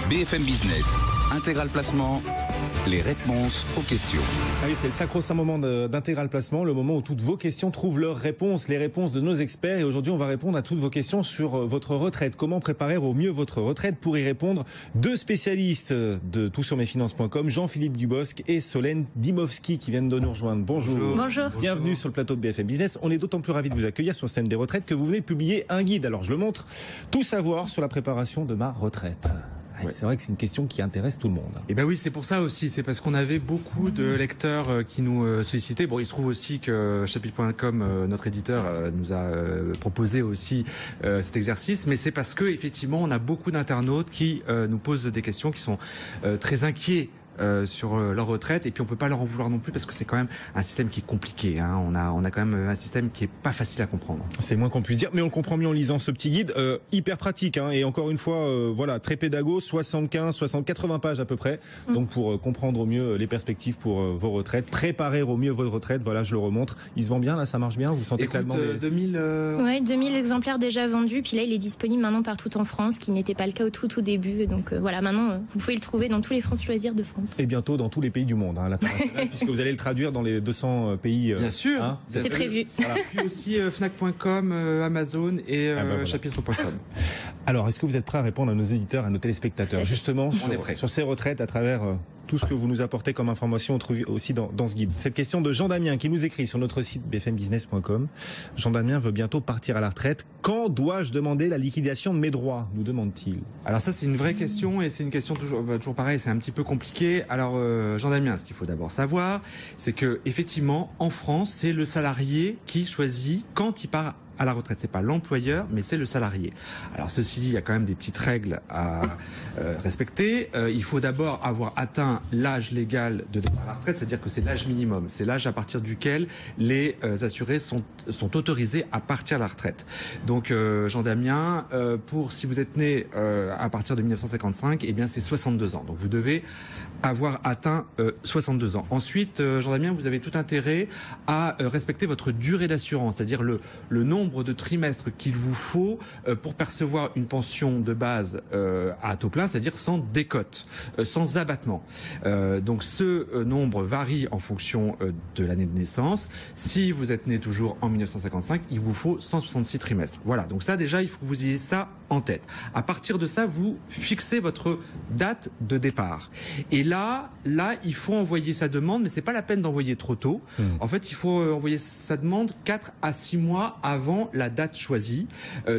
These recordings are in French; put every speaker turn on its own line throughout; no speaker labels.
BFM Business, Intégral Placement, les réponses aux questions.
Ah oui, c'est le sacro-saint moment d'Intégral Placement, le moment où toutes vos questions trouvent leurs réponses, les réponses de nos experts. Et aujourd'hui, on va répondre à toutes vos questions sur votre retraite. Comment préparer au mieux votre retraite? Pour y répondre, deux spécialistes de toutsurmesfinances.com, Jean-Philippe Dubosc et Solène Dimowski, qui viennent de nous rejoindre. Bonjour.
Bonjour.
Bienvenue sur le plateau de BFM Business. On est d'autant plus ravis de vous accueillir sur ce thème des retraites que vous venez de publier un guide. Alors, je le montre. Tout savoir sur la préparation de ma retraite. Ouais. C'est vrai que c'est une question qui intéresse tout le monde.
Et ben oui, c'est pour ça aussi. C'est parce qu'on avait beaucoup de lecteurs qui nous sollicitaient. Bon, il se trouve aussi que chapitre.com, notre éditeur, nous a proposé aussi cet exercice. Mais c'est parce que effectivement, on a beaucoup d'internautes qui nous posent des questions, qui sont très inquiets sur leur retraite, et puis on peut pas leur en vouloir non plus parce que c'est quand même un système qui est compliqué, hein. On a quand même un système qui est pas facile à comprendre.
C'est moins qu'on puisse dire, mais on le comprend mieux en lisant ce petit guide, hyper pratique, hein, et encore une fois, voilà, très pédago, 80 pages à peu près, donc pour comprendre au mieux les perspectives pour vos retraites, préparer au mieux votre retraite. Voilà, je le remontre. Il se vend bien là, ça marche bien. Vous sentez que la demande est...
2000 exemplaires déjà vendus, puis là il est disponible maintenant partout en France, ce qui n'était pas le cas au tout début. Donc voilà, maintenant vous pouvez le trouver dans tous les France Loisirs de France.
Et bientôt dans tous les pays du monde, hein, l'international, puisque vous allez le traduire dans les 200 pays.
Bien sûr,
hein,
c'est prévu.
Voilà. Puis aussi Fnac.com, Amazon et voilà. Chapitre.com.
Alors, est-ce que vous êtes prêts à répondre à nos éditeurs, à nos téléspectateurs, justement sur ces retraites à travers tout ce que vous nous apportez comme information, on trouve aussi dans ce guide. Cette question de Jean Damien qui nous écrit sur notre site bfmbusiness.com. Jean Damien veut bientôt partir à la retraite. Quand dois-je demander la liquidation de mes droits, nous demande-t-il?
Alors ça, c'est une vraie question, et c'est une question toujours pareil, c'est un petit peu compliqué. Alors Jean Damien, ce qu'il faut d'abord savoir, c'est que effectivement en France, c'est le salarié qui choisit quand il part à la retraite. C'est pas l'employeur, mais c'est le salarié. Alors ceci dit, il y a quand même des petites règles à respecter. Il faut d'abord avoir atteint l'âge légal de départ à la retraite, c'est-à-dire que c'est l'âge minimum. C'est l'âge à partir duquel les assurés sont autorisés à partir à la retraite. Donc Jean Damien, si vous êtes né à partir de 1955, eh bien c'est 62 ans. Donc vous devez avoir atteint 62 ans. Ensuite, Jean Damien, vous avez tout intérêt à respecter votre durée d'assurance, c'est-à-dire le nombre de trimestres qu'il vous faut pour percevoir une pension de base à taux plein, c'est-à-dire sans décote, sans abattement. Donc ce nombre varie en fonction de l'année de naissance. Si vous êtes né toujours en 1955, il vous faut 166 trimestres. Voilà, donc ça déjà, il faut que vous ayez ça en tête. À partir de ça, vous fixez votre date de départ. Et là, il faut envoyer sa demande, mais c'est pas la peine d'envoyer trop tôt. En fait, il faut envoyer sa demande 4 à 6 mois avant la date choisie.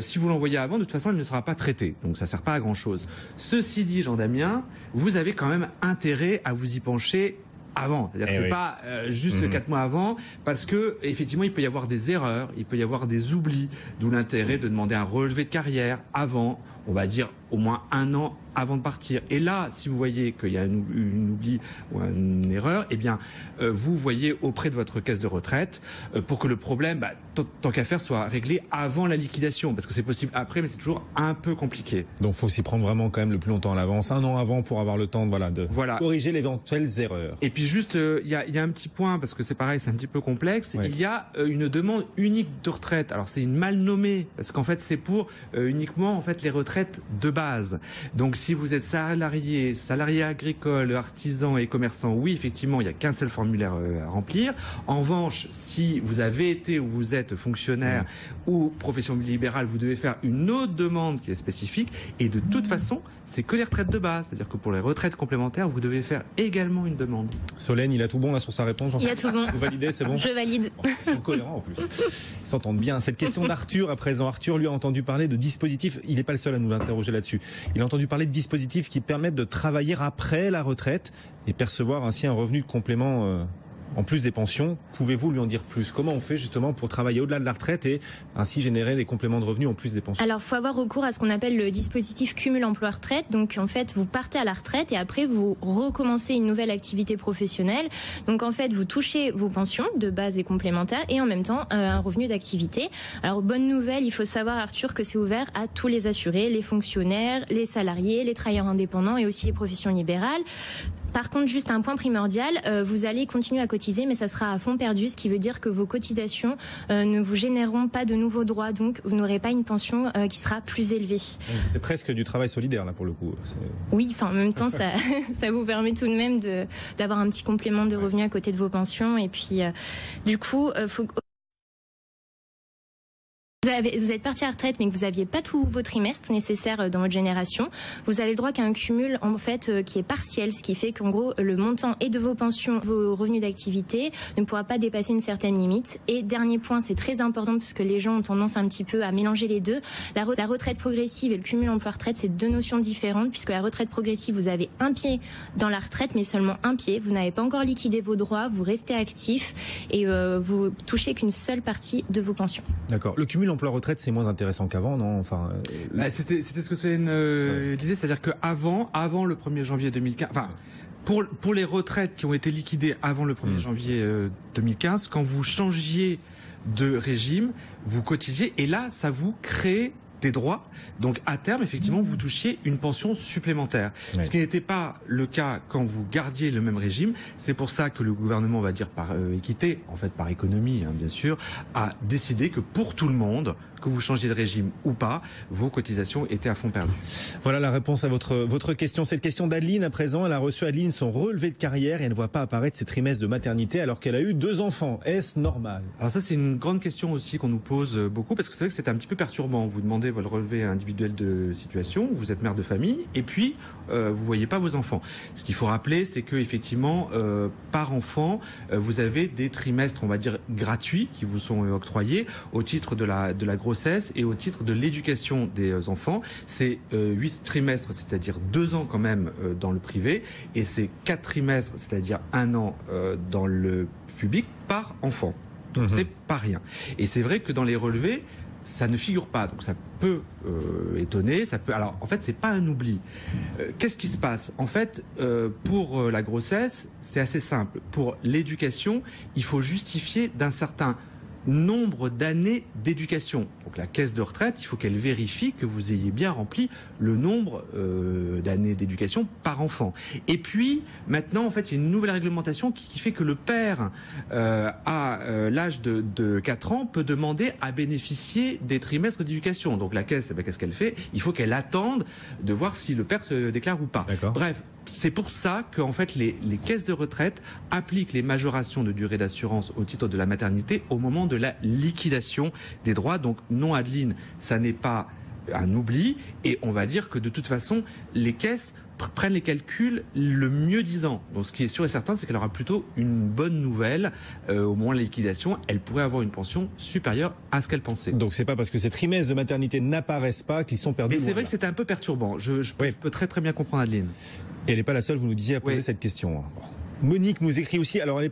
Si vous l'envoyez avant, de toute façon, elle ne sera pas traitée. Donc ça sert pas à grand chose. Ceci dit, Jean Damien, vous avez quand même intérêt à vous y pencher avant, c'est-à-dire c'est pas juste 4 mois avant, parce que effectivement il peut y avoir des erreurs, il peut y avoir des oublis, d'où l'intérêt de demander un relevé de carrière avant, on va dire au moins 1 an avant de partir. Et là, si vous voyez qu'il y a un oubli ou une erreur, eh bien, vous voyez auprès de votre caisse de retraite pour que le problème, tant qu'à faire, soit réglé avant la liquidation, parce que c'est possible après, mais c'est toujours un peu compliqué.
Donc, faut s'y prendre vraiment quand même le plus longtemps à l'avance, 1 an avant, pour avoir le temps, de corriger l'éventuelles erreurs.
Et puis juste, il y a un petit point, parce que c'est pareil, c'est un petit peu complexe. Oui. Il y a une demande unique de retraite. Alors, c'est une mal nommée, parce qu'en fait, c'est pour uniquement les retraites de base. Donc, si vous êtes salarié agricole, artisan et commerçant, oui, effectivement, il n'y a qu'un seul formulaire à remplir. En revanche, si vous avez été ou vous êtes fonctionnaire ou profession libérale, vous devez faire une autre demande qui est spécifique. Et de toute façon, c'est que les retraites de base. C'est-à-dire que pour les retraites complémentaires, vous devez faire également une demande.
Solène, il a tout bon là sur sa réponse?
Il a tout bon.
Vous validez, c'est bon?
Je valide.
Ils sont cohérents en plus. Ils s'entendent bien. Cette question d'Arthur à présent. Arthur, lui, a entendu parler de dispositifs. Il n'est pas le seul à nous interroger là-dessus. Il a entendu parler de dispositifs qui permettent de travailler après la retraite et percevoir ainsi un revenu de complément en plus des pensions. Pouvez-vous lui en dire plus? Comment on fait justement pour travailler au-delà de la retraite et ainsi générer des compléments de revenus en plus des pensions?
Alors, il faut avoir recours à ce qu'on appelle le dispositif cumul emploi-retraite. Donc, en fait, vous partez à la retraite et après, vous recommencez une nouvelle activité professionnelle. Donc, en fait, vous touchez vos pensions de base et complémentaires et en même temps, un revenu d'activité. Alors, bonne nouvelle, il faut savoir, Arthur, que c'est ouvert à tous les assurés, les fonctionnaires, les salariés, les travailleurs indépendants et aussi les professions libérales. Par contre, juste un point primordial, vous allez continuer à cotiser, mais ça sera à fonds perdu, ce qui veut dire que vos cotisations ne vous généreront pas de nouveaux droits, donc vous n'aurez pas une pension qui sera plus élevée.
C'est presque du travail solidaire là pour le coup.
Oui, enfin en même temps, ça vous permet tout de même d'avoir un petit complément de revenus à côté de vos pensions, et puis du coup, faut vous êtes parti à la retraite, mais que vous n'aviez pas tous vos trimestres nécessaires dans votre génération, vous avez le droit qu'à un cumul en fait qui est partiel, ce qui fait qu'en gros le montant et de vos pensions, vos revenus d'activité ne pourra pas dépasser une certaine limite. Et dernier point, c'est très important parce que les gens ont tendance un petit peu à mélanger les deux. La retraite progressive et le cumul emploi-retraite, c'est deux notions différentes, puisque la retraite progressive, vous avez un pied dans la retraite, mais seulement un pied. Vous n'avez pas encore liquidé vos droits, vous restez actif et vous touchez qu'une seule partie de vos pensions.
D'accord. Le cumul emploi-retraite, c'est moins intéressant qu'avant, non? Enfin,
c'était ce que Solène disait, c'est-à-dire qu'avant le 1er janvier 2015, enfin, pour les retraites qui ont été liquidées avant le 1er janvier 2015, quand vous changiez de régime, vous cotisiez, et là, ça vous crée des droits. Donc, à terme, effectivement, vous touchiez une pension supplémentaire. Oui. Ce qui n'était pas le cas quand vous gardiez le même régime. C'est pour ça que le gouvernement, on va dire par équité, en fait par économie, bien sûr, a décidé que pour tout le monde, que vous changiez de régime ou pas, vos cotisations étaient à fond perdu.
Voilà la réponse à votre question. Cette question d'Adeline à présent. Elle a reçu, Adeline, son relevé de carrière et elle ne voit pas apparaître ses trimestres de maternité alors qu'elle a eu 2 enfants. Est-ce normal?
Alors ça, c'est une grande question aussi qu'on nous pose beaucoup, parce que c'est vrai que c'est un petit peu perturbant. Vous demandez votre relevé individuel de situation, vous êtes mère de famille et puis vous voyez pas vos enfants. Ce qu'il faut rappeler, c'est que effectivement, par enfant, vous avez des trimestres, on va dire, gratuits qui vous sont octroyés au titre de la grossesse et au titre de l'éducation des enfants. C'est 8 trimestres, c'est-à-dire 2 ans quand même dans le privé, et c'est 4 trimestres, c'est-à-dire 1 an dans le public par enfant. Donc c'est pas rien. Et c'est vrai que dans les relevés, ça ne figure pas, donc ça peut étonner, ça peut. Alors en fait, c'est pas un oubli. Qu'est-ce qui se passe? En fait, pour la grossesse, c'est assez simple. Pour l'éducation, il faut justifier d'un certain nombre d'années d'éducation. Donc la caisse de retraite, il faut qu'elle vérifie que vous ayez bien rempli le nombre d'années d'éducation par enfant. Et puis maintenant, en fait, il y a une nouvelle réglementation qui fait que le père, à l'âge de 4 ans, peut demander à bénéficier des trimestres d'éducation. Donc la caisse, qu'est-ce qu'elle fait? Il faut qu'elle attende de voir si le père se déclare ou pas. Bref. C'est pour ça que en fait, les caisses de retraite appliquent les majorations de durée d'assurance au titre de la maternité au moment de la liquidation des droits. Donc non, Adeline, ça n'est pas un oubli. Et on va dire que de toute façon, les caisses prennent les calculs le mieux disant. Donc ce qui est sûr et certain, c'est qu'elle aura plutôt une bonne nouvelle au moment de la liquidation. Elle pourrait avoir une pension supérieure à ce qu'elle pensait.
Donc c'est pas parce que ces trimestres de maternité n'apparaissent pas qu'ils sont perdus.
Mais c'est vrai que c'était un peu perturbant. Je peux très très bien comprendre Adeline.
Et elle n'est pas la seule, vous nous disiez, à poser cette question. Monique nous écrit aussi. Alors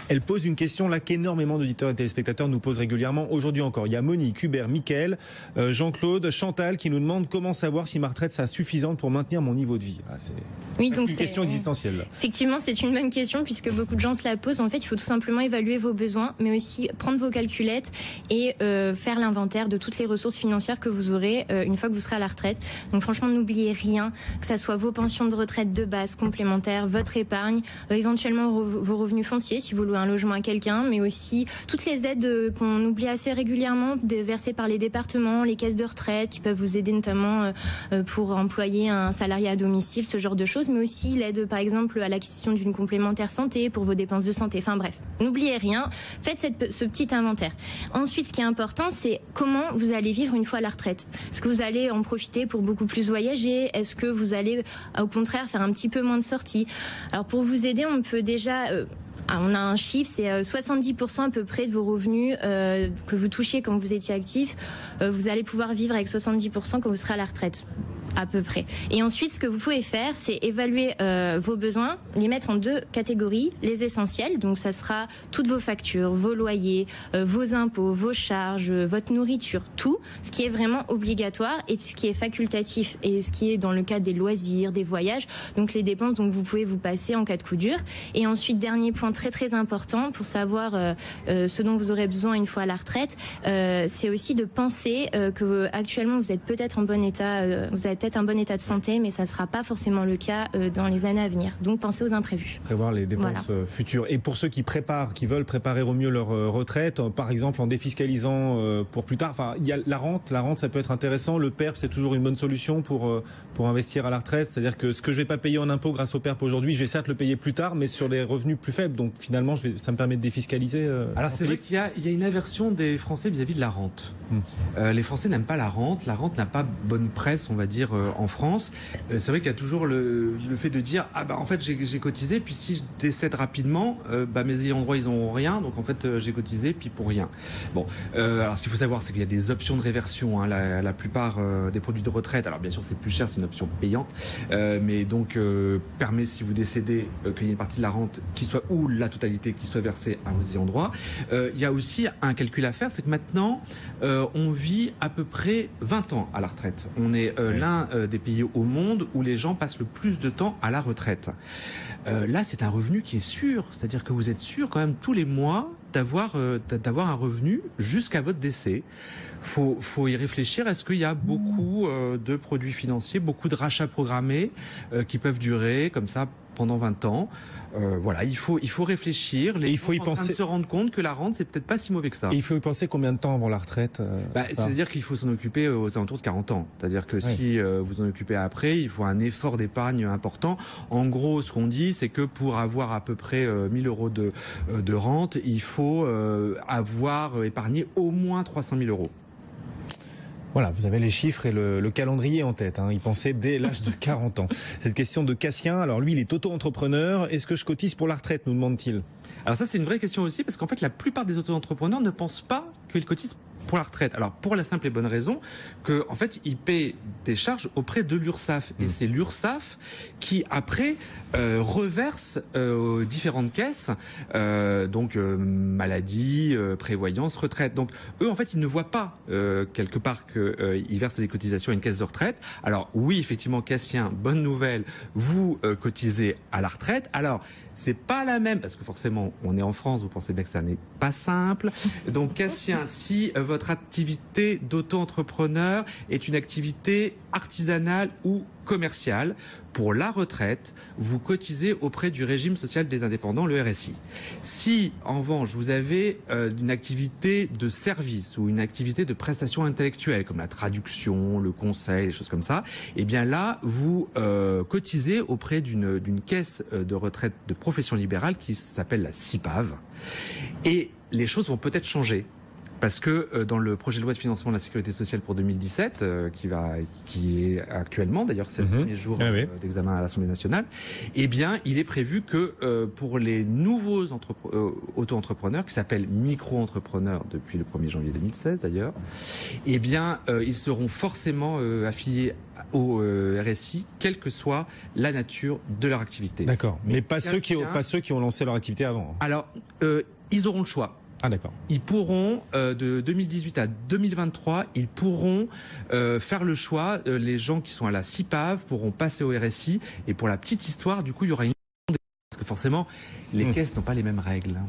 elle pose une question là qu'énormément d'auditeurs et téléspectateurs nous posent régulièrement. Aujourd'hui encore, il y a Monique, Hubert, Mickaël, Jean-Claude, Chantal qui nous demandent comment savoir si ma retraite sera suffisante pour maintenir mon niveau de vie. C'est une question existentielle. Là.
Effectivement, c'est une bonne question puisque beaucoup de gens se la posent. En fait, il faut tout simplement évaluer vos besoins, mais aussi prendre vos calculettes et faire l'inventaire de toutes les ressources financières que vous aurez une fois que vous serez à la retraite. Donc franchement, n'oubliez rien, que ça soit vos pensions de retraite de base, complémentaires, votre épargne, éventuellement vos revenus fonciers si vous louez un logement à quelqu'un, mais aussi toutes les aides qu'on oublie assez régulièrement, versées par les départements, les caisses de retraite qui peuvent vous aider notamment pour employer un salarié à domicile, ce genre de choses, mais aussi l'aide par exemple à l'acquisition d'une complémentaire santé pour vos dépenses de santé. Enfin bref, n'oubliez rien, faites ce petit inventaire. Ensuite, ce qui est important, c'est comment vous allez vivre une fois à la retraite. Est-ce que vous allez en profiter pour beaucoup plus voyager? Est-ce que vous allez au contraire faire un petit peu moins de sorties? Alors pour vous aider, on peut déjà... on a un chiffre, c'est 70% à peu près de vos revenus que vous touchiez quand vous étiez actif. Vous allez pouvoir vivre avec 70% quand vous serez à la retraite. À peu près. Et ensuite, ce que vous pouvez faire, c'est évaluer vos besoins, les mettre en 2 catégories. Les essentiels, donc ça sera toutes vos factures, vos loyers, vos impôts, vos charges, votre nourriture, tout ce qui est vraiment obligatoire et ce qui est facultatif et ce qui est dans le cadre des loisirs, des voyages, donc les dépenses dont vous pouvez vous passer en cas de coup dur. Et ensuite, dernier point très très important pour savoir ce dont vous aurez besoin une fois à la retraite, c'est aussi de penser que actuellement vous êtes peut-être en bon état, vous êtes peut-être un bon état de santé, mais ça ne sera pas forcément le cas dans les années à venir. Donc pensez aux imprévus.
Prévoir les dépenses futures. Et pour ceux qui veulent préparer au mieux leur retraite, par exemple en défiscalisant pour plus tard, enfin, il y a la rente, ça peut être intéressant. Le PERP, c'est toujours une bonne solution pour investir à la retraite. C'est-à-dire que ce que je vais pas payer en impôt grâce au PERP aujourd'hui, je vais certes le payer plus tard, mais sur les revenus plus faibles. Donc finalement, ça me permet de défiscaliser.
Alors c'est vrai qu'il y a une aversion des Français vis-à-vis de la rente. Les Français n'aiment pas la rente. La rente n'a pas bonne presse, on va dire, en France. C'est vrai qu'il y a toujours le fait de dire en fait j'ai cotisé, puis si je décède rapidement, mes ayants droit ils n'auront rien, donc en fait j'ai cotisé puis pour rien. Bon, alors ce qu'il faut savoir, c'est qu'il y a des options de réversion. La plupart des produits de retraite, alors bien sûr c'est plus cher, c'est une option payante, mais donc permet, si vous décédez, qu'il y ait une partie de la rente qui soit, ou la totalité qui soit versée à vos ayants droit. Il y a aussi un calcul à faire, c'est que maintenant on vit à peu près 20 ans à la retraite. On est l'un des pays au monde où les gens passent le plus de temps à la retraite. Là, c'est un revenu qui est sûr, c'est-à-dire que vous êtes sûr quand même tous les mois d'avoir un revenu jusqu'à votre décès. Faut y réfléchir. Est-ce qu'il y a beaucoup de produits financiers, beaucoup de rachats programmés qui peuvent durer comme ça pendant 20 ans? Voilà, il faut réfléchir. Il faut y penser. Se rendre compte que la rente, c'est peut-être pas si mauvais que ça.
Et il faut y penser combien de temps avant la retraite
c'est-à-dire qu'il faut s'en occuper aux alentours de 40 ans. C'est-à-dire que si vous en occupez après, il faut un effort d'épargne important. En gros, ce qu'on dit, c'est que pour avoir à peu près 1000 euros de rente, il faut avoir épargné au moins 300 000 euros.
Voilà, vous avez les chiffres et le calendrier en tête. Y penser dès l'âge de 40 ans. Cette question de Cassien, alors lui, il est auto-entrepreneur. Est-ce que je cotise pour la retraite, nous demande-t-il?
Alors ça, c'est une vraie question aussi, parce qu'en fait, la plupart des auto-entrepreneurs ne pensent pas qu'ils cotisent pour la retraite. Alors, pour la simple et bonne raison que, en fait, ils paient des charges auprès de l'URSSAF. Et c'est l'URSSAF qui, après, reverse aux différentes caisses, maladie, prévoyance, retraite. Donc, eux, en fait, ils ne voient pas, quelque part, qu'ils versent des cotisations à une caisse de retraite. Alors, oui, effectivement, Cassien, bonne nouvelle, vous cotisez à la retraite. Alors, c'est pas la même, parce que forcément, on est en France, vous pensez bien que ça n'est pas simple. Donc, Cassien, si votre activité d'auto-entrepreneur est une activité artisanale ou commerciale, pour la retraite, vous cotisez auprès du régime social des indépendants, le RSI. Si, en revanche, vous avez une activité de service ou une activité de prestation intellectuelle, comme la traduction, le conseil, des choses comme ça, eh bien là, vous cotisez auprès d'une caisse de retraite de profession libérale qui s'appelle la CIPAV. Et les choses vont peut-être changer. Parce que dans le projet de loi de financement de la sécurité sociale pour 2017, qui est actuellement, d'ailleurs c'est le premier jour d'examen à l'Assemblée nationale, eh bien il est prévu que pour les nouveaux auto-entrepreneurs, qui s'appellent micro-entrepreneurs depuis le 1er janvier 2016 d'ailleurs, eh bien ils seront forcément affiliés au RSI, quelle que soit la nature de leur activité.
D'accord, mais pas ceux qui ont lancé leur activité avant.
Alors, ils auront le choix.
Ah d'accord.
Ils pourront, de 2018 à 2023, ils pourront faire le choix. Les gens qui sont à la CIPAV pourront passer au RSI. Et pour la petite histoire, du coup, il y aura une... Parce que forcément, les caisses n'ont pas les mêmes règles.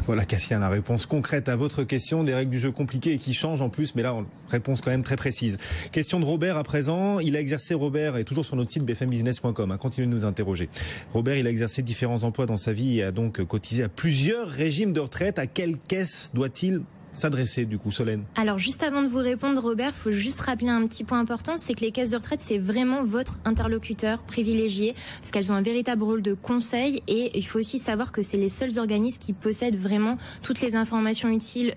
Voilà, Cassien, la réponse concrète à votre question. Des règles du jeu compliquées et qui changent en plus, mais là, réponse quand même très précise. Question de Robert à présent. Il a exercé, Robert, est toujours sur notre site bfmbusiness.com. Continuez de nous interroger. Robert, il a exercé différents emplois dans sa vie et a donc cotisé à plusieurs régimes de retraite. À quelle caisse doit-il s'adresser du coup, Solène? Alors
juste avant de vous répondre, Robert, il faut juste rappeler un petit point important, c'est que les caisses de retraite, c'est vraiment votre interlocuteur privilégié, parce qu'elles ont un véritable rôle de conseil, et il faut aussi savoir que c'est les seuls organismes qui possèdent vraiment toutes les informations utiles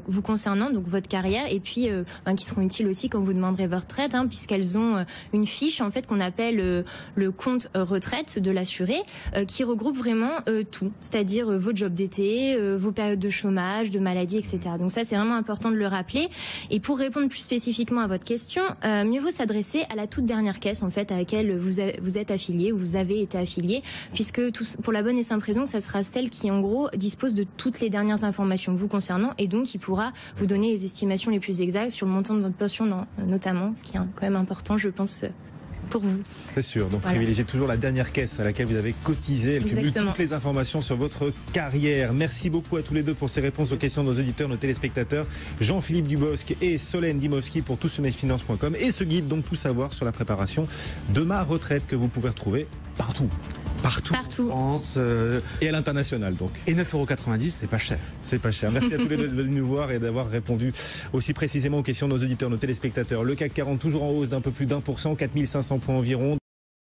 vous concernant, donc votre carrière, et puis qui seront utiles aussi quand vous demanderez votre retraite, puisqu'elles ont une fiche en fait qu'on appelle le compte retraite de l'assuré, qui regroupe vraiment tout, c'est-à-dire vos jobs d'été, vos périodes de chômage, de maladie, etc. Donc ça, c'est vraiment important de le rappeler. Et pour répondre plus spécifiquement à votre question, mieux vaut s'adresser à la toute dernière caisse en fait à laquelle vous êtes affilié ou vous avez été affilié, puisque pour la bonne et simple raison que ça sera celle qui en gros dispose de toutes les dernières informations vous concernant, et donc qui pourra vous donner les estimations les plus exactes sur le montant de votre pension notamment, ce qui est quand même important, je pense, pour vous.
C'est sûr, donc
Voilà.
privilégiez toujours la dernière caisse à laquelle vous avez cotisé. Elle cumule
Exactement.
toutes les informations sur votre carrière. Merci beaucoup à tous les deux pour ces réponses aux questions de nos auditeurs, nos téléspectateurs. Jean-Philippe Dubosc et Solène Dimowski pour toutsursmesfinance.com et ce guide, donc tout savoir sur la préparation de ma retraite que vous pouvez retrouver partout.
Partout.
Partout.
En France,
Et à l'international, donc.
et 9,90 €, c'est pas cher.
C'est pas cher. Merci à tous les deux de venir nous voir et d'avoir répondu aussi précisément aux questions de nos auditeurs, nos téléspectateurs. Le CAC 40 toujours en hausse d'un peu plus d'1%, 4500 points environ.